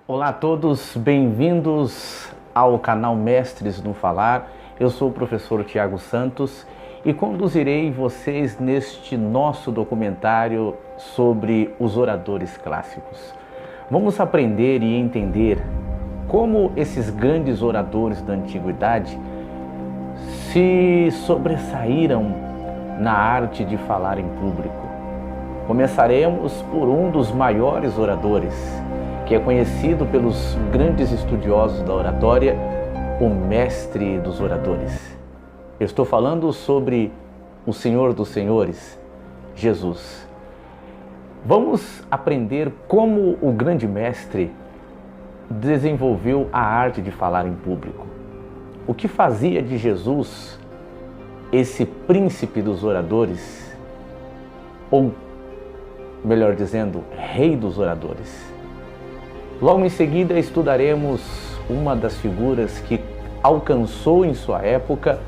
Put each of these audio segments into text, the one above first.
Olá a todos, bem-vindos ao canal Mestres no Falar. Eu sou o professor Tiago Santos e conduzirei vocês neste nosso documentário sobre os oradores clássicos. Vamos aprender e entender como esses grandes oradores da antiguidade se sobressaíram na arte de falar em público. Começaremos por um dos maiores oradores, que é conhecido pelos grandes estudiosos da oratória, o mestre dos oradores. Eu estou falando sobre o Senhor dos Senhores, Jesus. Vamos aprender como o grande mestre desenvolveu a arte de falar em público. O que fazia de Jesus esse príncipe dos oradores, ou melhor dizendo, rei dos oradores. Logo em seguida estudaremos uma das figuras que alcançou em sua época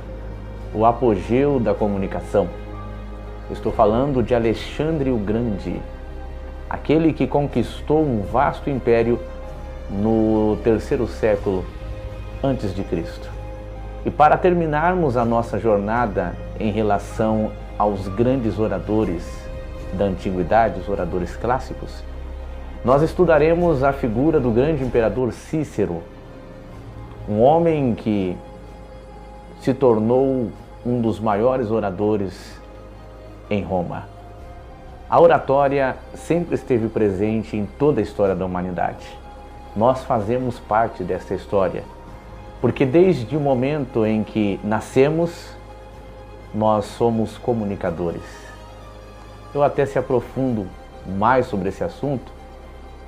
o apogeu da comunicação. Estou falando de Alexandre o Grande, aquele que conquistou um vasto império no terceiro século antes de Cristo. E para terminarmos a nossa jornada em relação aos grandes oradores da antiguidade, os oradores clássicos, nós estudaremos a figura do grande imperador Cícero, um homem que se tornou um dos maiores oradores em Roma. A oratória sempre esteve presente em toda a história da humanidade. Nós fazemos parte dessa história, porque desde o momento em que nascemos, nós somos comunicadores. Eu até se aprofundo mais sobre esse assunto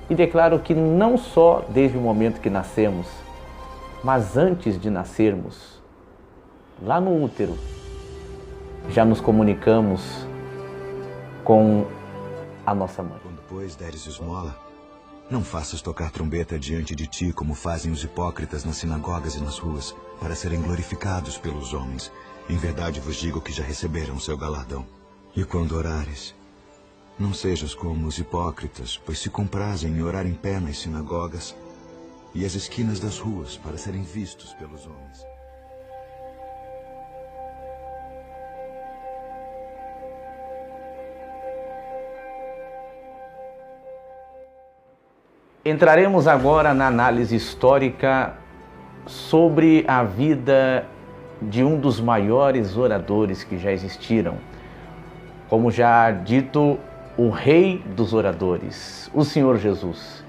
e declaro que não só desde o momento que nascemos, mas antes de nascermos, lá no útero, já nos comunicamos com a nossa mãe. Quando, pois, deres esmola, não faças tocar trombeta diante de ti, como fazem os hipócritas nas sinagogas e nas ruas, para serem glorificados pelos homens. Em verdade vos digo que já receberam o seu galardão. E quando orares, não sejas como os hipócritas, pois se comprazem em orar em pé nas sinagogas e às esquinas das ruas, para serem vistos pelos homens. Entraremos agora na análise histórica sobre a vida de um dos maiores oradores que já existiram. Como já dito, o rei dos oradores, o Senhor Jesus.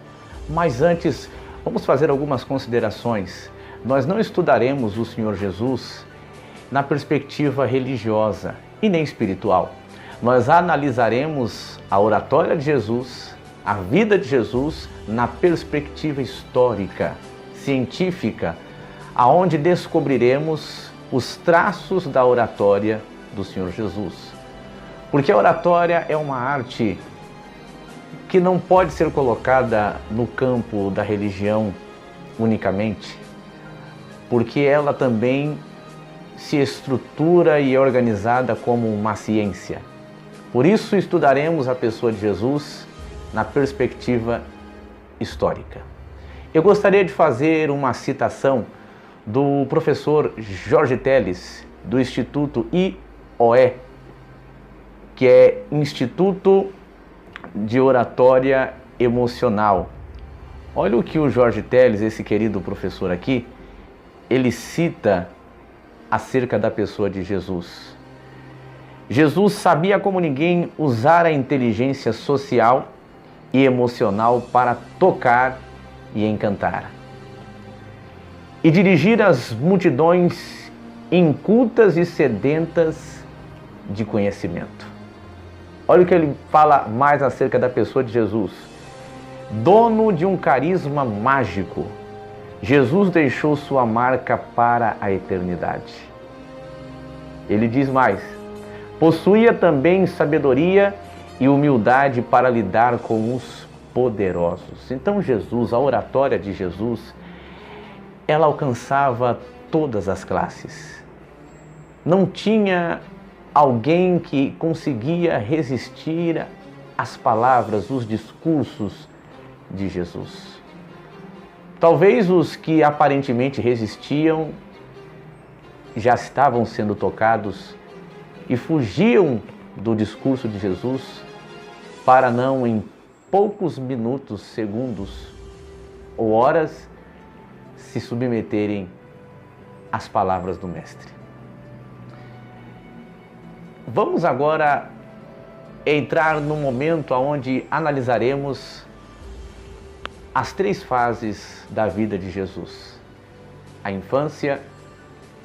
Mas antes, vamos fazer algumas considerações. Nós não estudaremos o Senhor Jesus na perspectiva religiosa e nem espiritual. Nós analisaremos a oratória de Jesus, a vida de Jesus, na perspectiva histórica, científica, aonde descobriremos os traços da oratória do Senhor Jesus. Porque a oratória é uma arte que não pode ser colocada no campo da religião unicamente, porque ela também se estrutura e é organizada como uma ciência. Por isso estudaremos a pessoa de Jesus na perspectiva histórica. Eu gostaria de fazer uma citação do professor Jorge Teles, do Instituto IOE, que é Instituto de Oratória Emocional. Olha o que o Jorge Teles, esse querido professor aqui, ele cita acerca da pessoa de Jesus. Jesus sabia como ninguém usar a inteligência social e emocional para tocar e encantar, e dirigir as multidões incultas e sedentas de conhecimento. Olha o que ele fala mais acerca da pessoa de Jesus. Dono de um carisma mágico, Jesus deixou sua marca para a eternidade. Ele diz mais: possuía também sabedoria e humildade para lidar com os poderosos. Então Jesus, a oratória de Jesus, ela alcançava todas as classes. Não tinha alguém que conseguia resistir às palavras, os discursos de Jesus. Talvez os que aparentemente resistiam já estavam sendo tocados e fugiam do discurso de Jesus para não, em poucos minutos, segundos ou horas, se submeterem às palavras do Mestre. Vamos agora entrar no momento onde analisaremos as 3 fases da vida de Jesus: a infância,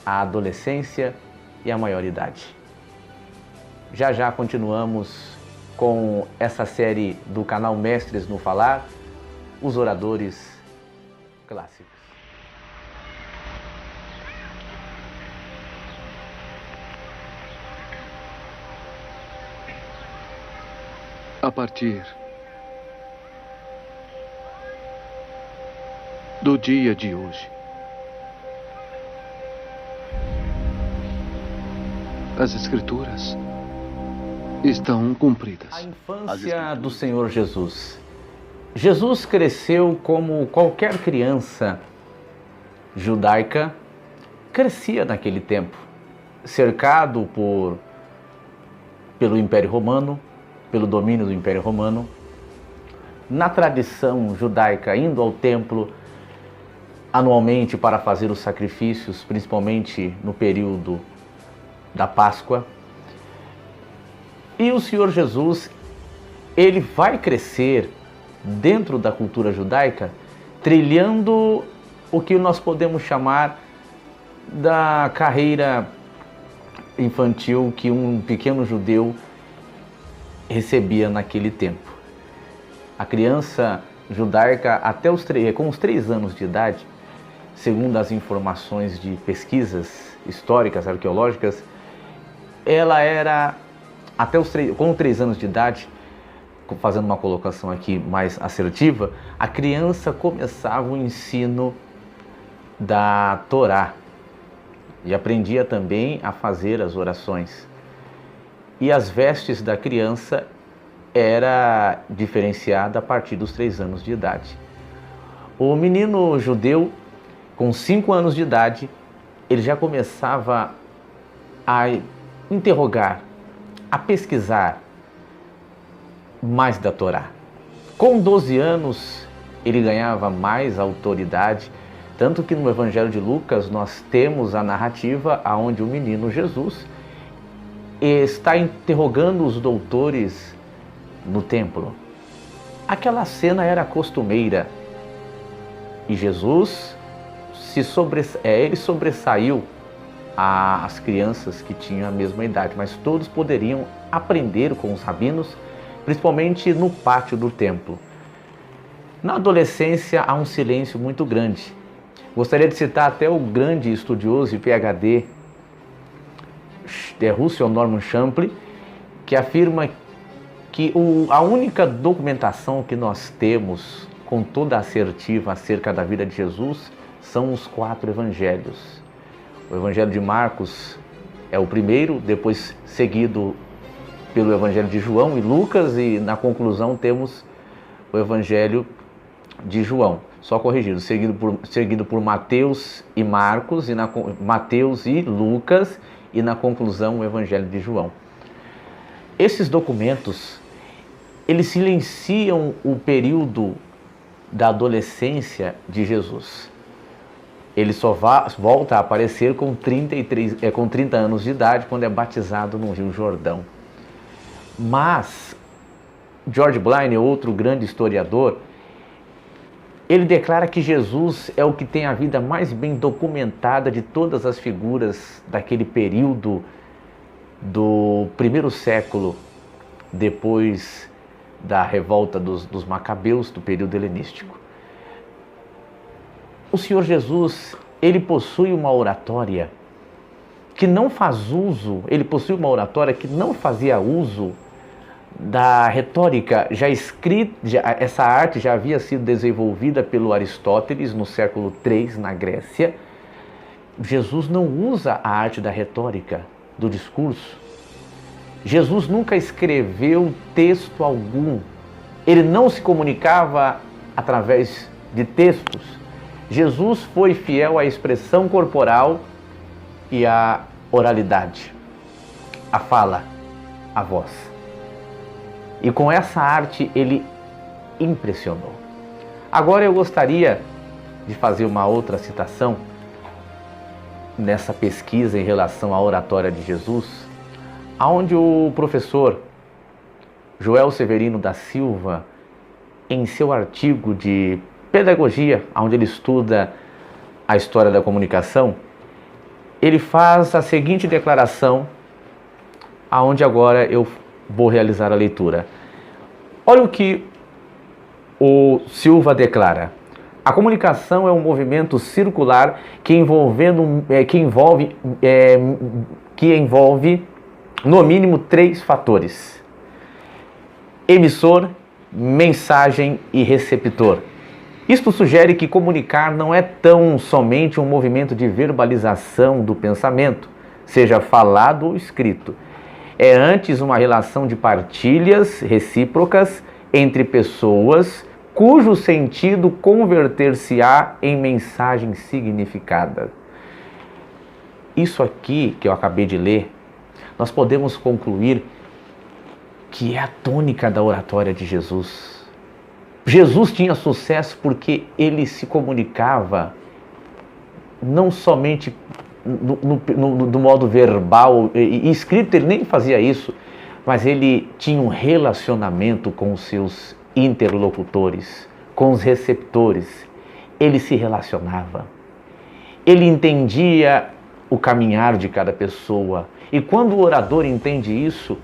a adolescência e a maioridade. Já já continuamos com essa série do canal Mestres no Falar, os oradores clássicos. A partir do dia de hoje, as Escrituras estão cumpridas. A infância do Senhor Jesus. Jesus cresceu como qualquer criança judaica crescia naquele tempo, cercado pelo Império Romano, pelo domínio do Império Romano. Na tradição judaica, indo ao templo anualmente para fazer os sacrifícios, principalmente no período da Páscoa. E o Senhor Jesus, ele vai crescer dentro da cultura judaica, trilhando o que nós podemos chamar da carreira infantil que um pequeno judeu recebia naquele tempo. A criança judaica, com os 3 anos de idade, segundo as informações de pesquisas históricas, arqueológicas, ela era, com 3 anos de idade, fazendo uma colocação aqui mais assertiva, a criança começava o ensino da Torá e aprendia também a fazer as orações. E as vestes da criança era diferenciada a partir dos 3 anos de idade. O menino judeu, com 5 anos de idade, ele já começava a interrogar, a pesquisar mais da Torá. Com 12 anos, ele ganhava mais autoridade, tanto que no Evangelho de Lucas nós temos a narrativa onde o menino Jesus está interrogando os doutores no templo. Aquela cena era costumeira e Jesus ele sobressaiu as crianças que tinham a mesma idade, mas todos poderiam aprender com os rabinos, principalmente no pátio do templo. Na adolescência há um silêncio muito grande. Gostaria de citar até o grande estudioso e PhD Russell Norman Champlin, que afirma que a única documentação que nós temos com toda assertiva acerca da vida de Jesus são os 4 evangelhos. O Evangelho de Marcos é o primeiro, depois seguido pelo Evangelho de João e Lucas, e na conclusão temos o Evangelho de João, só corrigido, seguido por Mateus e Marcos, Mateus e Lucas, e na conclusão o Evangelho de João. Esses documentos, eles silenciam o período da adolescência de Jesus. Ele só volta a aparecer com 30 anos de idade, quando é batizado no Rio Jordão. Mas George Blaine, outro grande historiador, ele declara que Jesus é o que tem a vida mais bem documentada de todas as figuras daquele período do 1º século depois da revolta dos Macabeus, do período helenístico. O Senhor Jesus, ele possui uma oratória que não faz uso, que não fazia uso da retórica já escrita. Essa arte já havia sido desenvolvida pelo Aristóteles no século III, na Grécia. Jesus não usa a arte da retórica, do discurso. Jesus nunca escreveu texto algum. Ele não se comunicava através de textos. Jesus foi fiel à expressão corporal e à oralidade, a fala, a voz. E com essa arte ele impressionou. Agora eu gostaria de fazer uma outra citação nessa pesquisa em relação à oratória de Jesus, onde o professor Joel Severino da Silva, em seu artigo de pedagogia, onde ele estuda a história da comunicação, ele faz a seguinte declaração, aonde agora eu vou realizar a leitura. Olha o que o Silva declara. A comunicação é um movimento circular que envolve no mínimo 3 fatores: emissor, mensagem e receptor. Isto sugere que comunicar não é tão somente um movimento de verbalização do pensamento, seja falado ou escrito. É antes uma relação de partilhas recíprocas entre pessoas cujo sentido converter-se-á em mensagem significada. Isso aqui que eu acabei de ler, nós podemos concluir que é a tônica da oratória de Jesus. Jesus tinha sucesso porque ele se comunicava não somente do modo verbal, e escrito ele nem fazia isso, mas ele tinha um relacionamento com os seus interlocutores, com os receptores. Ele se relacionava, ele entendia o caminhar de cada pessoa, e quando o orador entende isso,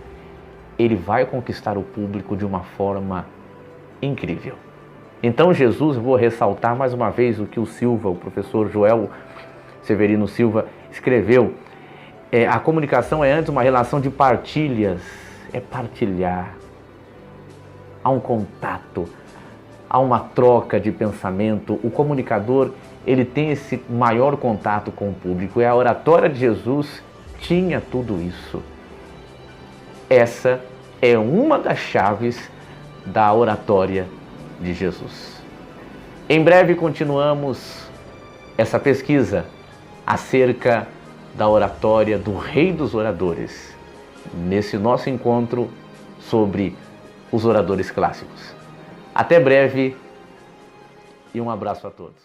ele vai conquistar o público de uma forma incrível. Então Jesus, vou ressaltar mais uma vez o que o professor Joel Severino Silva escreveu. A comunicação é antes uma relação de partilhas, é partilhar. Há um contato, há uma troca de pensamento. O comunicador, ele tem esse maior contato com o público. E a oratória de Jesus tinha tudo isso. Essa é uma das chaves da oratória de Jesus. Em breve continuamos essa pesquisa acerca da oratória do Rei dos Oradores, nesse nosso encontro sobre os oradores clássicos. Até breve e um abraço a todos.